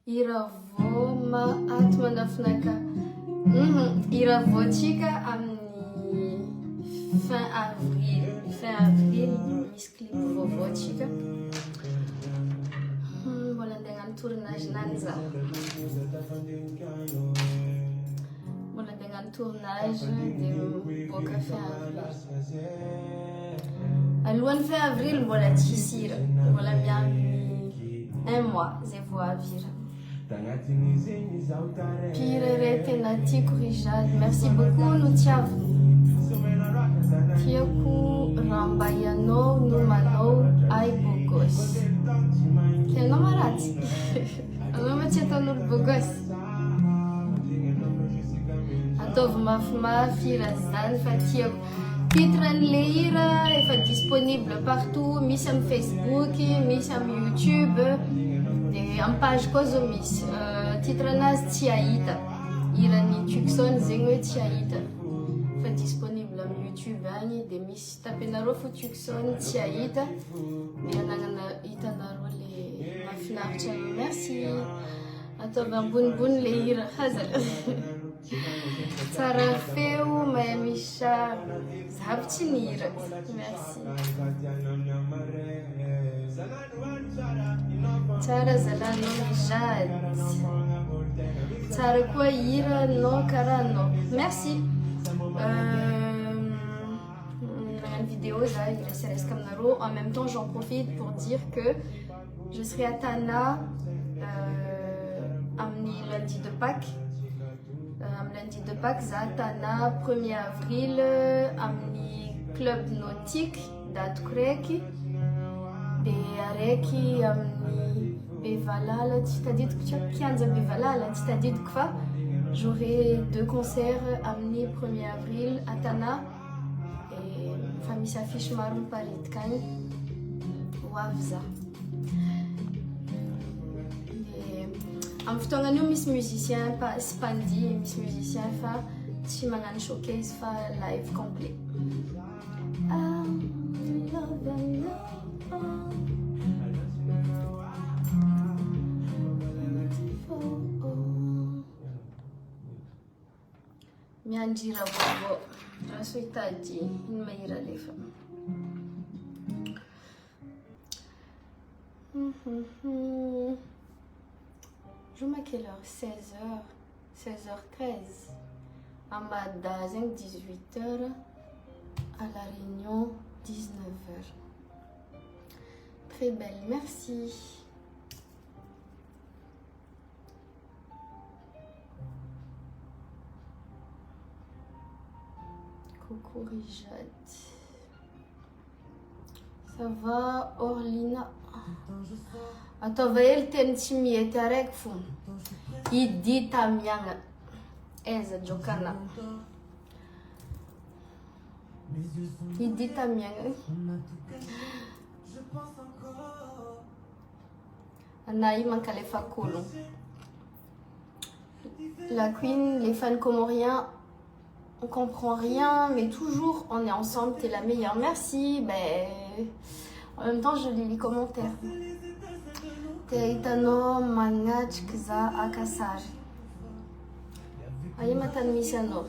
Iravo ma aty mandafinaka. Iravotsika amin'ny fin avril. Fin avril misy clip vaovaotsika. Mbola andeha hagnano tournage nany za. Mbola andeha hagnano tournage dia miboaka fin avril. Alohan'ny fin avril mbola tsisy hira. Mbola miamby 1 mois zay vao avy hira. Pire tena tiako Rijady. Merci beaucoup Notiavo. Tiako Rambayanao Nomanao ay bogos. Tianao maratsy. Anao ma tsy ataon'olo bogos. Ataovy mafimafy hira zany fa tiako. Titran'le hira efa disponible partout. Misy amin'ny Facebook, misy amin'ny YouTube. Amin'ny page koa zao misy titranazy tsy ahita hiran'ny Tucson zegny hoe tsy ahita fa disponible amin'ny YouTube agny dia misy tapenareo fo Tucson tsy ahita dia anagnana hitanareo le mahafinaritra. Merci ataovy ambonimbony le hira hazala tsara feo mahay misy zavitsy ny hira. Merci tsara zalanao Rijady. Tsara koa hira no karaha anao. Merci. Une vidéo là, il reste Kamnaro. En même temps, j'en profite pour dire que je serai à Tana lundi de Pâques. Lundi de Pâques, à Tana, 1er avril, amni club nautique d'Atkreki. De araiky amin'ny Bevalala, c'est-à-dire Kianja Bevalala, c'est-à-dire que j'aurai 2 concerts amin'ny 1er avril à Tana et famille s'affiche maro paritkan Wavza. Amin'ny fotoagnany io misy musicien pas spandi, misy musicien fa tsy magnano showcase fa live complet. Mianjira bobo raso itadi iny mahira lefa. Joue à quelle heure? 16h, 16h13. Amada 18h. À la Réunion 19h. Très belle, merci. Coucou Rijad. Ça va Orlina? Attends, voyez le thème timide avec fou. Il dit Tamianga. Eza Jokana. Il dit Tamianga. Anaï Mankalefa Kolon. La Queen, les fans comoriens. On comprend rien, mais toujours on est ensemble, t'es la meilleure. Merci. Ben, en même temps, je lis les commentaires. Teitano Manach Kza Akasar. Ayematan Misano.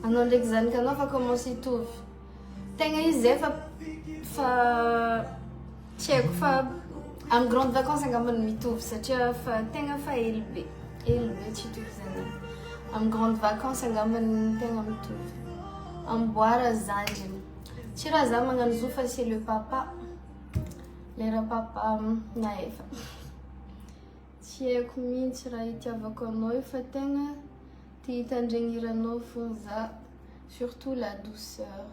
Anon l'examen, quand on va commencer tout. Tenga Isef fa. Tiens, en grande vacances, on va mitouf. Ça tient tenga fa élevé, tu te fais. En grande vacances, on va tenga mitouf. En boire zanjim. Tira zaman zufa c'est le papa. Le papa naïf. Tiens, combien tira itia vacanoi fa tenga. Ti tanjengirano fonza. Surtout la douceur.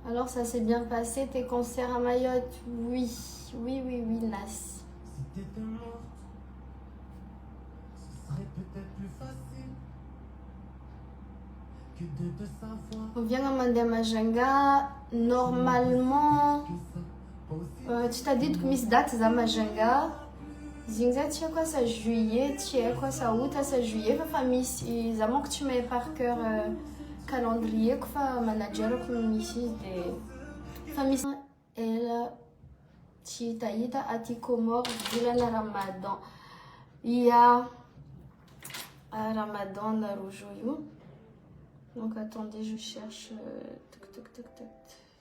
Alors ça s'est bien passé tes concerts à Mayotte? Oui, oui, oui, oui, Nas. Si t'étais morte, ce serait peut-être plus facile que de te savoir. On vient à Mandé Majanga, normalement, Tu t'as dit que misy date za majanga zigny za tsy haiko asa juillet tsy haiko asa août asa juillet fa misy za manko tsy mahay par cœur calendrier fa managerako misy izy de fa misy ela tsy hitahita aty Comores volana Ramadan ia Ramadan na roa jour io donc attendez je cherche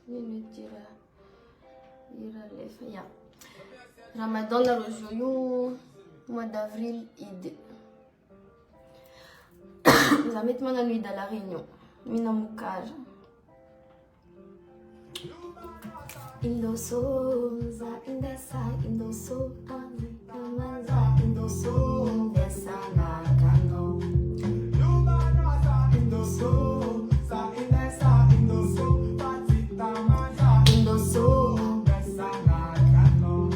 minute yeah. Ramadan na roa jour io mois d'avril ide za mety magnano ide à la Réunion mina mokara Indoso za indesa indoso amaza indoso indesa na kano indoso za indesa indoso patita maza indoso indesa na kano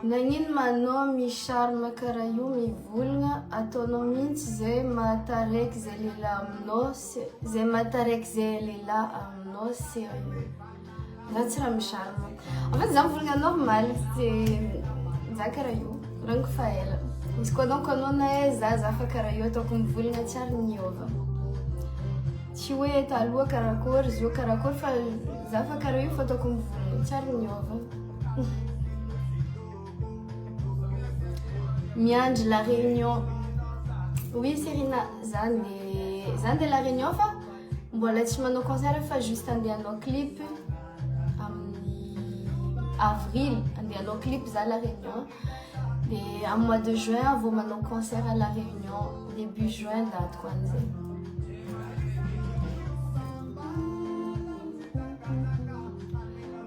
Nangin manao mi charme karaha io mivolagna ataonao mihitsy zay mahataraiky zay lehilahy aminao zay mahataraiky zay lehilahy aminao sérieux za tsy raha mi charme en fait za mivolagna normal za karaha io rango fa ela izy koa donc anao na za fa karaha io ataoko mivolagna tsy ary niova tsy hoe taloha karakory izy io karakory fa za fa karaha io fa ataoko mivolagna tsy ary niova Miandry la Réunion. Oui, Serena, zande la Réunion fa mbola tsy manao concert fa juste andeha hanao clip amin'ny avril andeha hanao clip za la Réunion de en mois de juin vao manao concert à la Réunion début juin date quoi an'zay.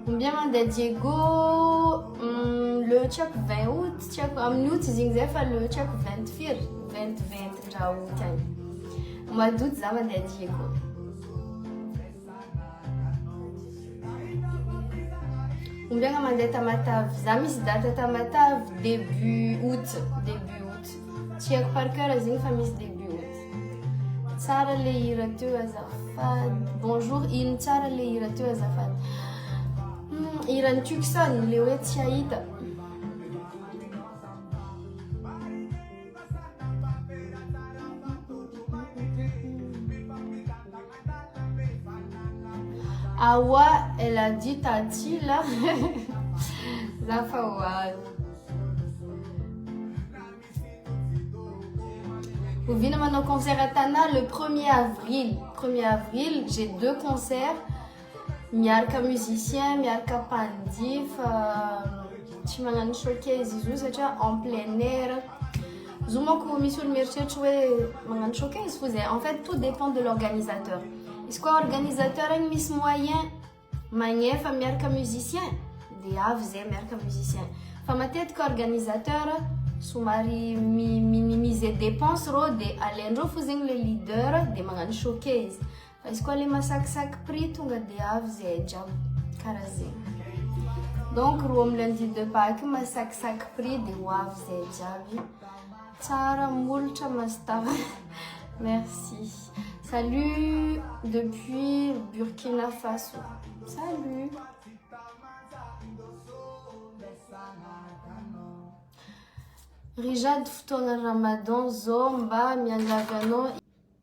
Combien mandeha Diego le tchak 20 août tchak amin'ny août zigny zay fa le tchak 24 20 raha août agny mois d'août za mandeha Diego ombiagna mandeha Tamatave za misy date Tamatave début août tsy haiko par cœur zigny fa misy début août tsara le hira teo azafady bonjour ino tsara le hira teo azafady Iran Tucson le hoe tsy ahita Awa elle a dit Tati là Zafawa Vous venez maintenant au concert à Tana le 1er avril 1er avril j'ai 2 concerts miaraka musicien miaraka pandif tsy magnano showcase izy io satria en plein air zo manko misy olo mieritreritry hoe magnano showcase fo zay en fait tout dépend de l'organisateur izy koa organisateur agny misy moyen magnefa miaraka musicien de avy zay miaraka musicien fa matetika organisateur somary minimiser dépense rô de alaindreo fo zegny le leader de magnano showcase izy koa le masakisaky prix tonga de avy zay jiaby karaha zegny donc roa amin'ny lundi de Pâques masakisaky prix de ho avy zay jiaby tsara molotra mastava merci salut depuis Burkina Faso salut Rijad fotoana Ramadan zao mba miangavy anao